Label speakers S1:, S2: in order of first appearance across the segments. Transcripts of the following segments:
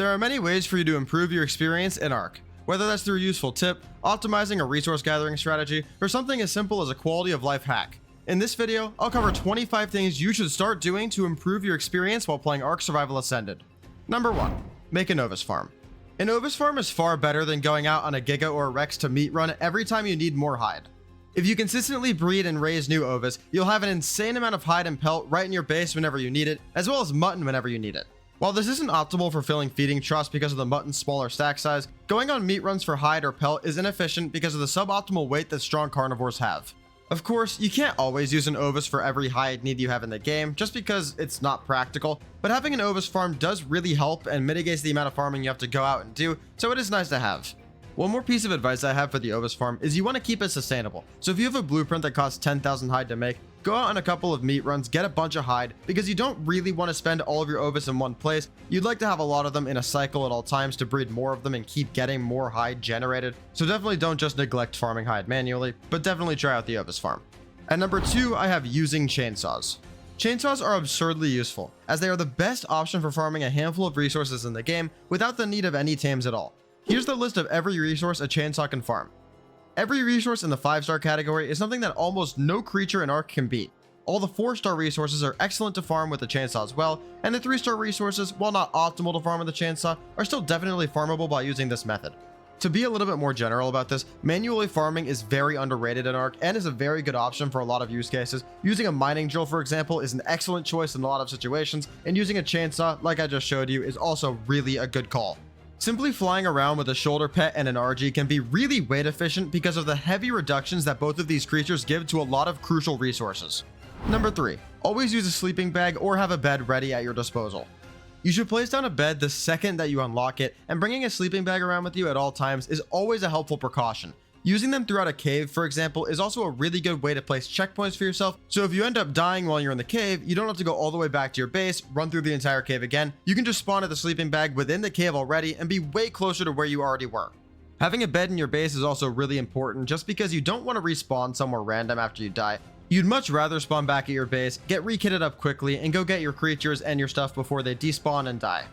S1: There are many ways for you to improve your experience in ARK, whether that's through a useful tip, optimizing a resource gathering strategy, or something as simple as a quality of life hack. In this video, I'll cover 25 things you should start doing to improve your experience while playing ARK Survival Ascended. Number 1. Make a Novus farm. An Novus farm is far better than going out on a Giga or a Rex to meat run every time you need more hide. If you consistently breed and raise new Ovis, you'll have an insane amount of hide and pelt right in your base whenever you need it, as well as mutton whenever you need it. While this isn't optimal for filling feeding troughs because of the mutton's smaller stack size, going on meat runs for hide or pelt is inefficient because of the suboptimal weight that strong carnivores have. Of course, you can't always use an Ovis for every hide need you have in the game, just because it's not practical, but having an Ovis farm does really help and mitigates the amount of farming you have to go out and do, so it is nice to have. One more piece of advice I have for the Ovis farm is you want to keep it sustainable. So if you have a blueprint that costs 10,000 hide to make, go out on a couple of meat runs, get a bunch of hide, because you don't really want to spend all of your Ovis in one place. You'd like to have a lot of them in a cycle at all times to breed more of them and keep getting more hide generated. So definitely don't just neglect farming hide manually, but definitely try out the Ovis farm. At number 2, I have using chainsaws. Chainsaws are absurdly useful, as they are the best option for farming a handful of resources in the game without the need of any tames at all. Here's the list of every resource a chainsaw can farm. Every resource in the 5-star category is something that almost no creature in ARK can beat. All the 4-star resources are excellent to farm with the chainsaw as well, and the 3-star resources, while not optimal to farm with the chainsaw, are still definitely farmable by using this method. To be a little bit more general about this, manually farming is very underrated in ARK and is a very good option for a lot of use cases. Using a mining drill, for example, is an excellent choice in a lot of situations, and using a chainsaw, like I just showed you, is also really a good call. Simply flying around with a shoulder pet and an RG can be really weight efficient because of the heavy reductions that both of these creatures give to a lot of crucial resources. Number 3. Always use a sleeping bag or have a bed ready at your disposal. You should place down a bed the second that you unlock it, and bringing a sleeping bag around with you at all times is always a helpful precaution. Using them throughout a cave, for example, is also a really good way to place checkpoints for yourself, so if you end up dying while you're in the cave, you don't have to go all the way back to your base, run through the entire cave again. You can just spawn at the sleeping bag within the cave already and be way closer to where you already were. Having a bed in your base is also really important just because you don't want to respawn somewhere random after you die. You'd much rather spawn back at your base, get re-kitted up quickly, and go get your creatures and your stuff before they despawn and die.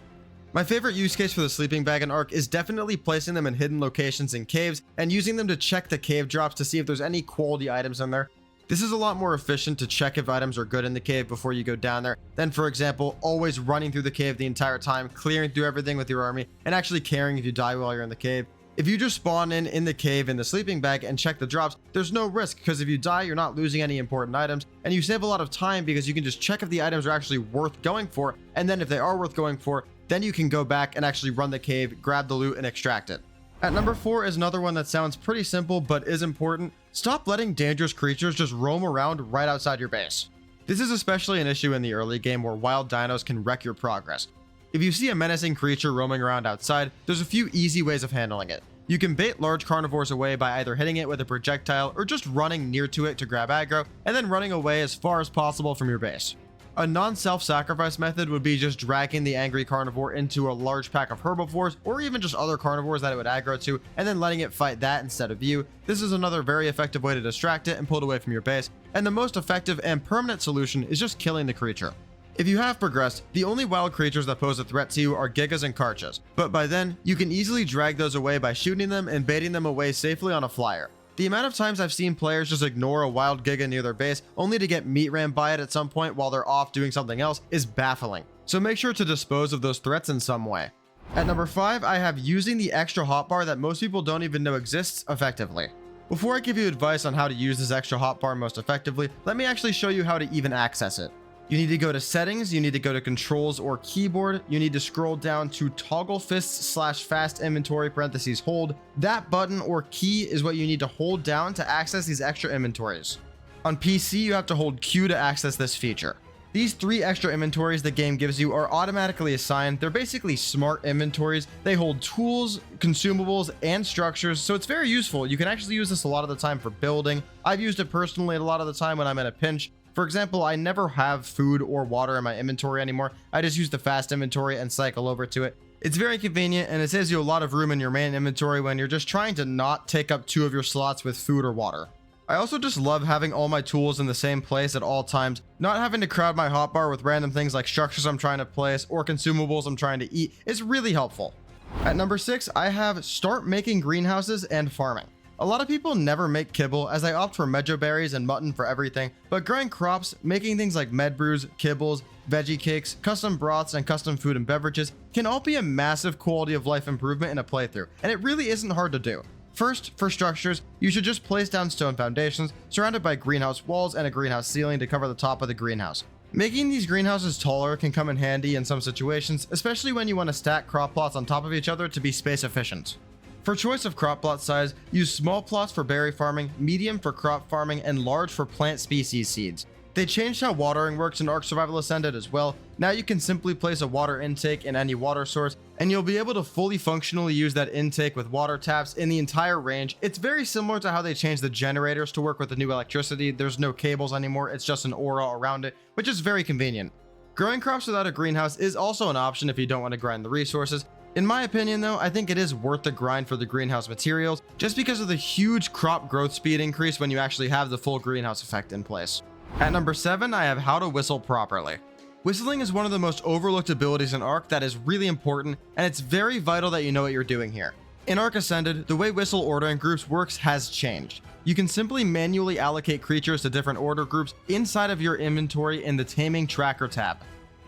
S1: My favorite use case for the sleeping bag in ARK is definitely placing them in hidden locations in caves and using them to check the cave drops to see if there's any quality items in there. This is a lot more efficient to check if items are good in the cave before you go down there than, for example, always running through the cave the entire time, clearing through everything with your army, and actually caring if you die while you're in the cave. If you just spawn in the cave in the sleeping bag and check the drops, there's no risk because if you die, you're not losing any important items, and you save a lot of time because you can just check if the items are actually worth going for, and then if they are worth going for, then you can go back and actually run the cave, grab the loot, and extract it. At number 4 is another one that sounds pretty simple but is important. Stop letting dangerous creatures just roam around right outside your base. This is especially an issue in the early game where wild dinos can wreck your progress. If you see a menacing creature roaming around outside, there's a few easy ways of handling it. You can bait large carnivores away by either hitting it with a projectile or just running near to it to grab aggro, and then running away as far as possible from your base. A non-self-sacrifice method would be just dragging the angry carnivore into a large pack of herbivores or even just other carnivores that it would aggro to, and then letting it fight that instead of you. This is another very effective way to distract it and pull it away from your base, and the most effective and permanent solution is just killing the creature. If you have progressed, the only wild creatures that pose a threat to you are Gigas and Karchas, but by then, you can easily drag those away by shooting them and baiting them away safely on a flyer. The amount of times I've seen players just ignore a wild Giga near their base only to get meat rammed by it at some point while they're off doing something else is baffling. So make sure to dispose of those threats in some way. At number 5, I have using the extra hotbar that most people don't even know exists effectively. Before I give you advice on how to use this extra hotbar most effectively, let me actually show you how to even access it. You need to go to settings, you need to go to controls or keyboard, you need to scroll down to toggle fists / fast inventory parentheses hold. That button or key is what you need to hold down to access these extra inventories. On PC, you have to hold Q to access this feature. These 3 extra inventories the game gives you are automatically assigned. They're basically smart inventories. They hold tools, consumables, and structures, so it's very useful. You can actually use this a lot of the time for building. I've used it personally a lot of the time when I'm in a pinch. For example, I never have food or water in my inventory anymore. I just use the fast inventory and cycle over to it. It's very convenient and it saves you a lot of room in your main inventory when you're just trying to not take up 2 of your slots with food or water. I also just love having all my tools in the same place at all times, not having to crowd my hotbar with random things like structures I'm trying to place or consumables I'm trying to eat is really helpful. At number 6, I have start making greenhouses and farming. A lot of people never make kibble as they opt for mejo berries and mutton for everything, but growing crops, making things like med brews, kibbles, veggie cakes, custom broths, and custom food and beverages can all be a massive quality of life improvement in a playthrough, and it really isn't hard to do. First, for structures, you should just place down stone foundations surrounded by greenhouse walls and a greenhouse ceiling to cover the top of the greenhouse. Making these greenhouses taller can come in handy in some situations, especially when you want to stack crop plots on top of each other to be space efficient. For choice of crop plot size, use small plots for berry farming, medium for crop farming, and large for plant species seeds. They changed how watering works in ARK Survival Ascended as well. Now you can simply place a water intake in any water source, and you'll be able to fully functionally use that intake with water taps in the entire range. It's very similar to how they changed the generators to work with the new electricity. There's no cables anymore, it's just an aura around it, which is very convenient. Growing crops without a greenhouse is also an option if you don't want to grind the resources. In my opinion though, I think it is worth the grind for the greenhouse materials, just because of the huge crop growth speed increase when you actually have the full greenhouse effect in place. At number 7, I have how to whistle properly. Whistling is one of the most overlooked abilities in ARK that is really important, and it's very vital that you know what you're doing here. In ARK Ascended, the way whistle ordering groups works has changed. You can simply manually allocate creatures to different order groups inside of your inventory in the Taming Tracker tab.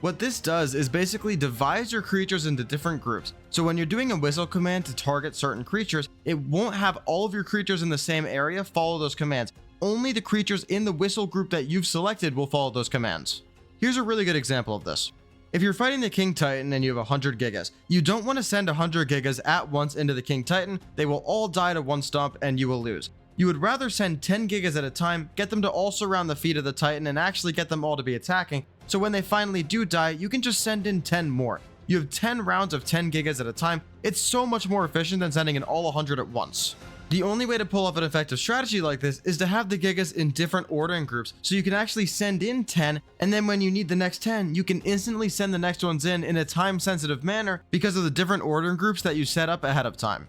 S1: What this does is basically divides your creatures into different groups, so when you're doing a whistle command to target certain creatures, it won't have all of your creatures in the same area follow those commands. Only the creatures in the whistle group that you've selected will follow those commands. Here's a really good example of this. If you're fighting the King Titan and you have 100 gigas, you don't want to send 100 gigas at once into the King Titan. They will all die to one stomp and you will lose. You would rather send 10 gigas at a time, get them to all surround the feet of the Titan and actually get them all to be attacking, so when they finally do die, you can just send in 10 more. You have 10 rounds of 10 gigas at a time. It's so much more efficient than sending in all 100 at once. The only way to pull off an effective strategy like this is to have the gigas in different ordering groups, so you can actually send in 10, and then when you need the next 10, you can instantly send the next ones in a time-sensitive manner because of the different ordering groups that you set up ahead of time.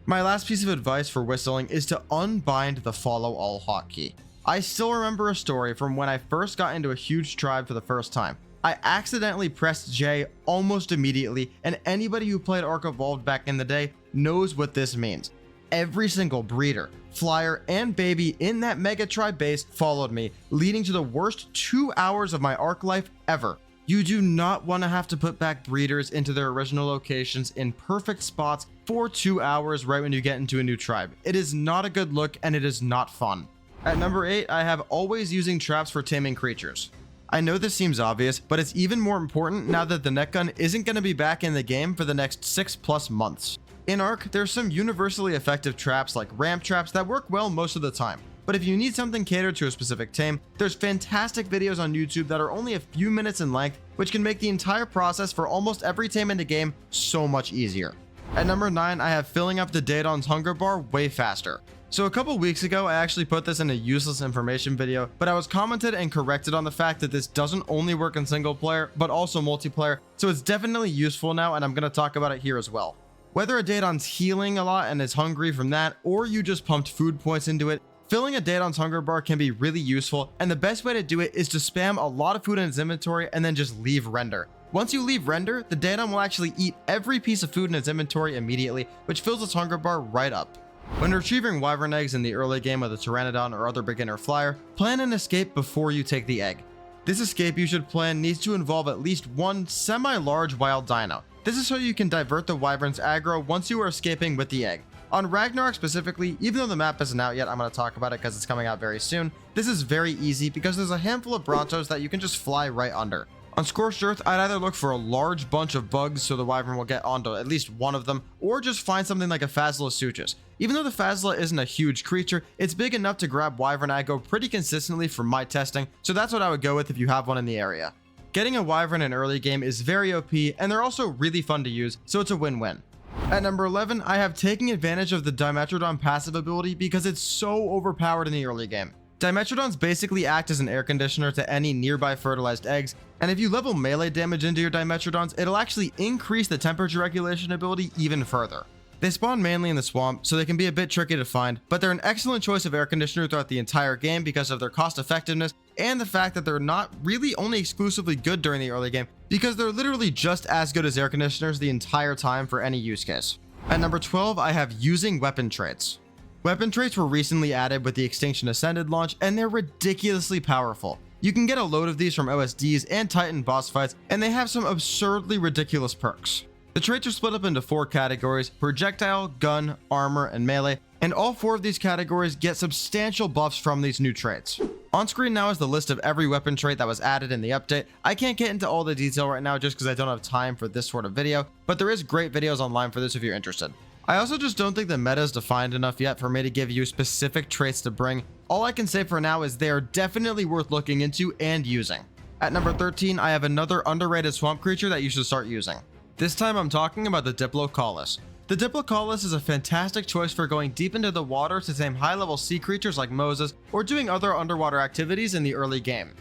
S1: My last piece of advice for whistling is to unbind the follow all hotkey. I still remember a story from when I first got into a huge tribe for the first time. I accidentally pressed J almost immediately, and anybody who played ARK Evolved back in the day knows what this means. Every single breeder, flyer, and baby in that mega tribe base followed me, leading to the worst 2 hours of my ARK life ever. You do not want to have to put back breeders into their original locations in perfect spots for 2 hours right when you get into a new tribe. It is not a good look and it is not fun. At number 8, I have always using traps for taming creatures. I know this seems obvious, but it's even more important now that the net gun isn't going to be back in the game for the next 6+ months. In ARK, there's some universally effective traps like ramp traps that work well most of the time. But if you need something catered to a specific tame, there's fantastic videos on YouTube that are only a few minutes in length, which can make the entire process for almost every tame in the game so much easier. At number 9, I have filling up the Daedon's hunger bar way faster. So a couple weeks ago, I actually put this in a useless information video, but I was commented and corrected on the fact that this doesn't only work in single player, but also multiplayer, so it's definitely useful now, and I'm going to talk about it here as well. Whether a Daedon's healing a lot and is hungry from that, or you just pumped food points into it, filling a Daedon's hunger bar can be really useful, and the best way to do it is to spam a lot of food in its inventory and then just leave render. Once you leave render, the Daedon will actually eat every piece of food in its inventory immediately, which fills its hunger bar right up. When retrieving wyvern eggs in the early game with a Pteranodon or other beginner flyer, plan an escape before you take the egg. This escape you should plan needs to involve at least one semi-large wild dino. This is so you can divert the wyvern's aggro once you are escaping with the egg. On Ragnarok specifically, even though the map isn't out yet, I'm going to talk about it because it's coming out very soon, this is very easy because there's a handful of Brontos that you can just fly right under. On Scorched Earth, I'd either look for a large bunch of bugs so the wyvern will get onto at least one of them, or just find something like a Phasalosuchus. Even though the Phasala isn't a huge creature, it's big enough to grab wyvern aggro pretty consistently from my testing, so that's what I would go with if you have one in the area. Getting a wyvern in early game is very OP, and they're also really fun to use, so it's a win-win. At number 11, I have taking advantage of the Dimetrodon passive ability because it's so overpowered in the early game. Dimetrodons basically act as an air conditioner to any nearby fertilized eggs, and if you level melee damage into your Dimetrodons, it'll actually increase the temperature regulation ability even further. They spawn mainly in the swamp, so they can be a bit tricky to find, but they're an excellent choice of air conditioner throughout the entire game because of their cost effectiveness and the fact that they're not really only exclusively good during the early game, because they're literally just as good as air conditioners the entire time for any use case. At number 12, I have using weapon traits. Weapon traits were recently added with the Extinction Ascended launch, and they're ridiculously powerful. You can get a load of these from OSDs and Titan boss fights, and they have some absurdly ridiculous perks. The traits are split up into 4 categories: projectile, gun, armor, and melee, and all 4 of these categories get substantial buffs from these new traits. On screen now is the list of every weapon trait that was added in the update. I can't get into all the detail right now just because I don't have time for this sort of video, but there is great videos online for this if you're interested. I also just don't think the meta is defined enough yet for me to give you specific traits to bring. All I can say for now is they are definitely worth looking into and using. At number 13, I have another underrated swamp creature that you should start using. This time I'm talking about the Diplocalus. The Diplocalus is a fantastic choice for going deep into the water to tame high-level sea creatures like Moses, or doing other underwater activities in the early game.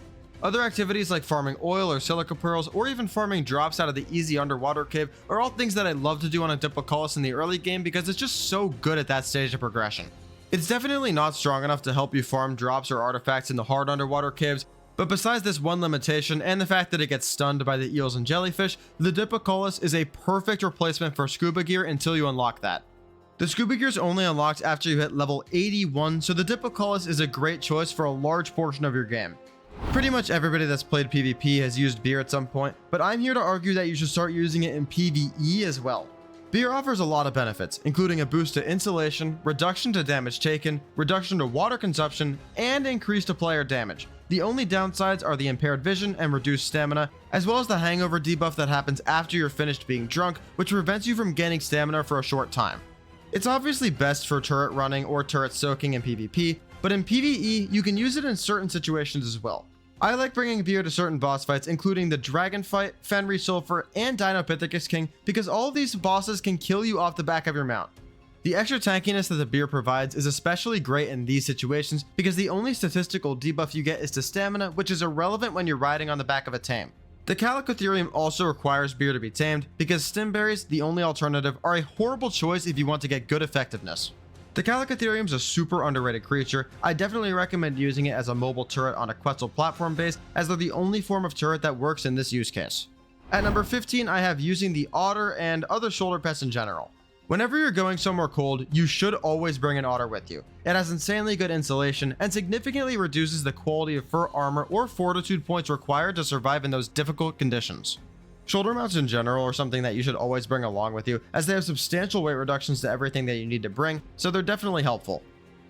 S1: Other activities like farming oil or silica pearls, or even farming drops out of the easy underwater cave are all things that I love to do on a Diplocalus in the early game because it's just so good at that stage of progression. It's definitely not strong enough to help you farm drops or artifacts in the hard underwater caves, but besides this one limitation and the fact that it gets stunned by the eels and jellyfish, the Diplocalus is a perfect replacement for scuba gear until you unlock that. The scuba gear is only unlocked after you hit level 81, so the Diplocalus is a great choice for a large portion of your game. Pretty much everybody that's played PvP has used beer at some point, but I'm here to argue that you should start using it in PvE as well. Beer offers a lot of benefits, including a boost to insulation, reduction to damage taken, reduction to water consumption, and increase to player damage. The only downsides are the impaired vision and reduced stamina, as well as the hangover debuff that happens after you're finished being drunk, which prevents you from gaining stamina for a short time. It's obviously best for turret running or turret soaking in PvP, but in PvE you can use it in certain situations as well. I like bringing beer to certain boss fights, including the Dragon Fight, Fenrir Sulfur, and Dinopithecus King, because all of these bosses can kill you off the back of your mount. The extra tankiness that the beer provides is especially great in these situations because the only statistical debuff you get is to stamina, which is irrelevant when you're riding on the back of a tame. The Calicotherium also requires beer to be tamed because stimberries, the only alternative, are a horrible choice if you want to get good effectiveness. The Calicotherium is a super underrated creature. I definitely recommend using it as a mobile turret on a Quetzal platform base, as they're the only form of turret that works in this use case. At number 15, I have using the otter and other shoulder pets in general. Whenever you're going somewhere cold, you should always bring an otter with you. It has insanely good insulation and significantly reduces the quality of fur armor or fortitude points required to survive in those difficult conditions. Shoulder mounts in general are something that you should always bring along with you, as they have substantial weight reductions to everything that you need to bring, so they're definitely helpful.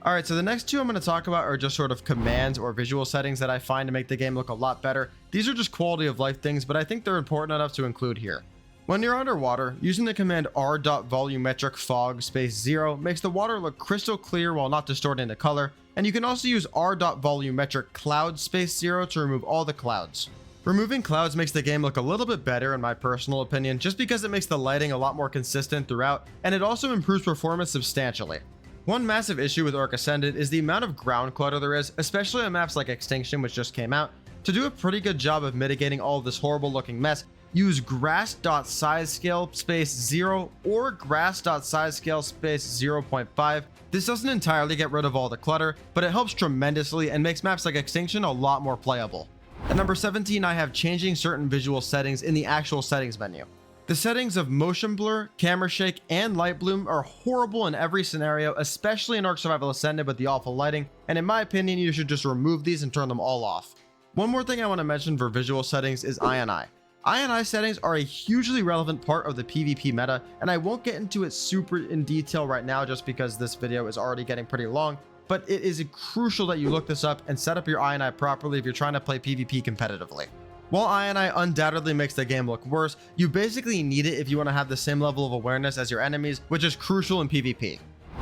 S1: Alright, so the next two I'm going to talk about are just sort of commands or visual settings that I find to make the game look a lot better. These are just quality of life things, but I think they're important enough to include here. When you're underwater, using the command r.volumetric fog space 0 makes the water look crystal clear while not distorting the color, and you can also use r.volumetric cloud space 0 to remove all the clouds. Removing clouds makes the game look a little bit better in my personal opinion, just because it makes the lighting a lot more consistent throughout, and it also improves performance substantially. One massive issue with ARK Ascended is the amount of ground clutter there is, especially on maps like Extinction, which just came out. To do a pretty good job of mitigating all of this horrible looking mess, use grass.sizescale space 0 or grass.sizescale space 0.5. This doesn't entirely get rid of all the clutter, but it helps tremendously and makes maps like Extinction a lot more playable. At number 17, I have changing certain visual settings in the actual settings menu. The settings of motion blur, camera shake, and light bloom are horrible in every scenario, especially in ARK Survival Ascended with the awful lighting, and in my opinion, you should just remove these and turn them all off. One more thing I want to mention for visual settings is INI. INI settings are a hugely relevant part of the PvP meta, and I won't get into it super in detail right now just because this video is already getting pretty long, but it is crucial that you look this up and set up your INI properly if you're trying to play PvP competitively. While INI undoubtedly makes the game look worse, you basically need it if you want to have the same level of awareness as your enemies, which is crucial in PvP.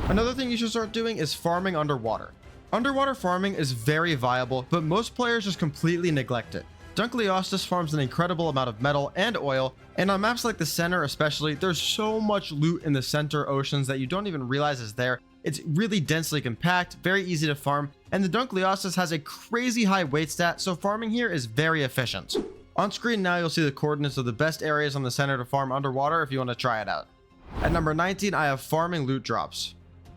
S1: Another thing you should start doing is farming underwater. Underwater farming is very viable, but most players just completely neglect it. Dunkleostis farms an incredible amount of metal and oil, and on maps like the center especially, there's so much loot in the center oceans that you don't even realize is there. It's really densely compact, very easy to farm, and the Dunkleostis has a crazy high weight stat, so farming here is very efficient. On screen now you'll see the coordinates of the best areas on the center to farm underwater if you want to try it out. At number 19, I have farming loot drops.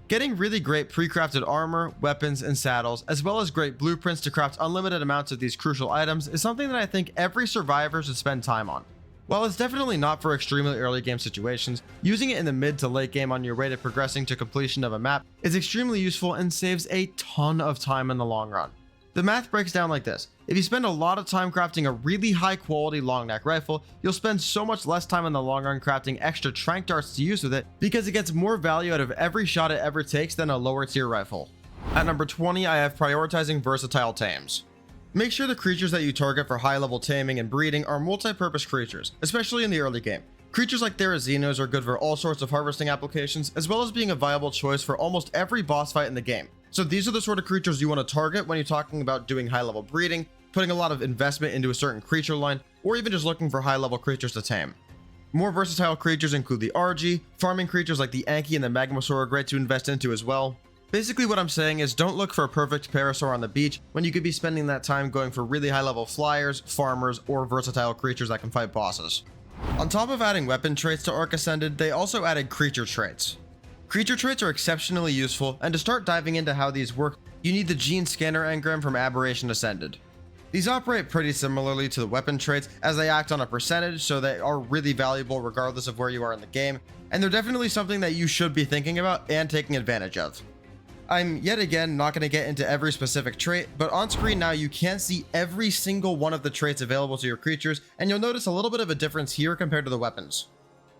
S1: Getting really great pre-crafted armor, weapons, and saddles, as well as great blueprints to craft unlimited amounts of these crucial items is something that I think every survivor should spend time on. While it's definitely not for extremely early game situations, using it in the mid to late game on your way to progressing to completion of a map is extremely useful and saves a ton of time in the long run. The math breaks down like this. If you spend a lot of time crafting a really high quality long neck rifle, you'll spend so much less time in the long run crafting extra trank darts to use with it because it gets more value out of every shot it ever takes than a lower tier rifle. At number 20, I have prioritizing versatile tames. Make sure the creatures that you target for high level taming and breeding are multi-purpose creatures, especially in the early game. Creatures like Therazinos are good for all sorts of harvesting applications, as well as being a viable choice for almost every boss fight in the game. So these are the sort of creatures you want to target when you're talking about doing high level breeding, putting a lot of investment into a certain creature line, or even just looking for high level creatures to tame. More versatile creatures include the RG, farming creatures like the Anki and the Magmasaur are great to invest into as well. Basically what I'm saying is don't look for a perfect parasaur on the beach when you could be spending that time going for really high level flyers, farmers, or versatile creatures that can fight bosses. On top of adding weapon traits to ARK Ascended, they also added creature traits. Creature traits are exceptionally useful, and to start diving into how these work, you need the gene scanner engram from Aberration Ascended. These operate pretty similarly to the weapon traits as they act on a percentage, so they are really valuable regardless of where you are in the game, and they're definitely something that you should be thinking about and taking advantage of. I'm yet again not going to get into every specific trait, but on screen now you can see every single one of the traits available to your creatures, and you'll notice a little bit of a difference here compared to the weapons.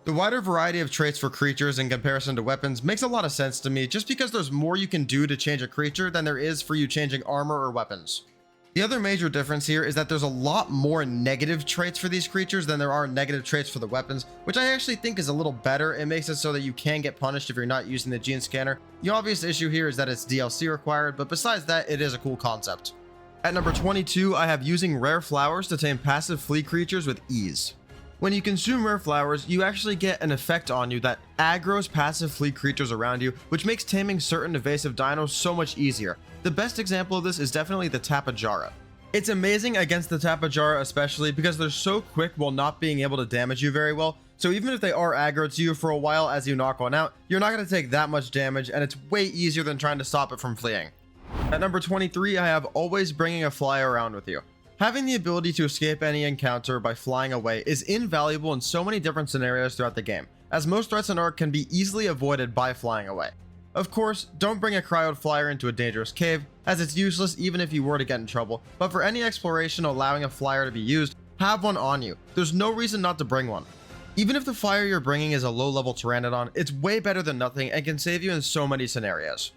S1: The wider variety of traits for creatures in comparison to weapons makes a lot of sense to me just because there's more you can do to change a creature than there is for you changing armor or weapons. The other major difference here is that there's a lot more negative traits for these creatures than there are negative traits for the weapons, which I actually think is a little better. It makes it so that you can get punished if you're not using the gene scanner. The obvious issue here is that it's DLC required, but besides that, it is a cool concept. At number 22, I have using rare flowers to tame passive flea creatures with ease. When you consume rare flowers, you actually get an effect on you that aggroes passive flea creatures around you, which makes taming certain evasive dinos so much easier. The best example of this is definitely the Tapajara. It's amazing against the Tapajara especially because they're so quick while not being able to damage you very well, so even if they are aggro to you for a while as you knock one out, you're not going to take that much damage, and it's way easier than trying to stop it from fleeing. At number 23, I have always bringing a fly around with you. Having the ability to escape any encounter by flying away is invaluable in so many different scenarios throughout the game, as most threats in ARK can be easily avoided by flying away. Of course, don't bring a cryoed flyer into a dangerous cave, as it's useless even if you were to get in trouble, but for any exploration allowing a flyer to be used, have one on you. There's no reason not to bring one. Even if the flyer you're bringing is a low-level Pteranodon, it's way better than nothing and can save you in so many scenarios.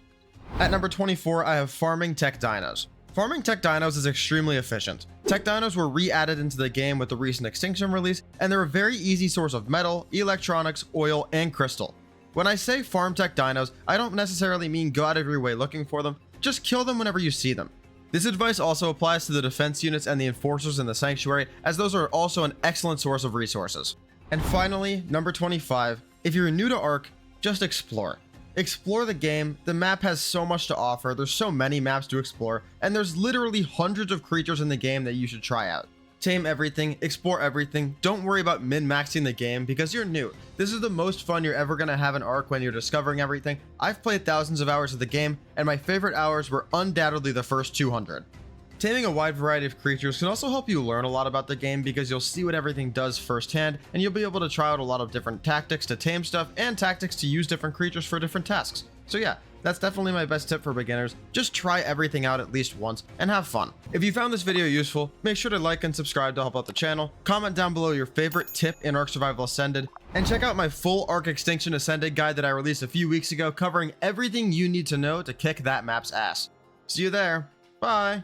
S1: At number 24, I have farming tech dinos. Farming tech dinos is extremely efficient. Tech dinos were re-added into the game with the recent extinction release, and they're a very easy source of metal, electronics, oil, and crystal. When I say farm tech dinos, I don't necessarily mean go out of your way looking for them, just kill them whenever you see them. This advice also applies to the defense units and the enforcers in the sanctuary, as those are also an excellent source of resources. And finally, number 25, if you're new to ARK, just explore. Explore the game. The map has so much to offer, there's so many maps to explore, and there's literally hundreds of creatures in the game that you should try out. Tame everything, explore everything, don't worry about min-maxing the game because you're new. This is the most fun you're ever going to have in ARK when you're discovering everything. I've played thousands of hours of the game, and my favorite hours were undoubtedly the first 200. Taming a wide variety of creatures can also help you learn a lot about the game because you'll see what everything does firsthand, and you'll be able to try out a lot of different tactics to tame stuff and tactics to use different creatures for different tasks. So yeah, that's definitely my best tip for beginners. Just try everything out at least once and have fun. If you found this video useful, make sure to like and subscribe to help out the channel. Comment down below your favorite tip in ARK Survival Ascended, and check out my full ARK Extinction Ascended guide that I released a few weeks ago covering everything you need to know to kick that map's ass. See you there. Bye.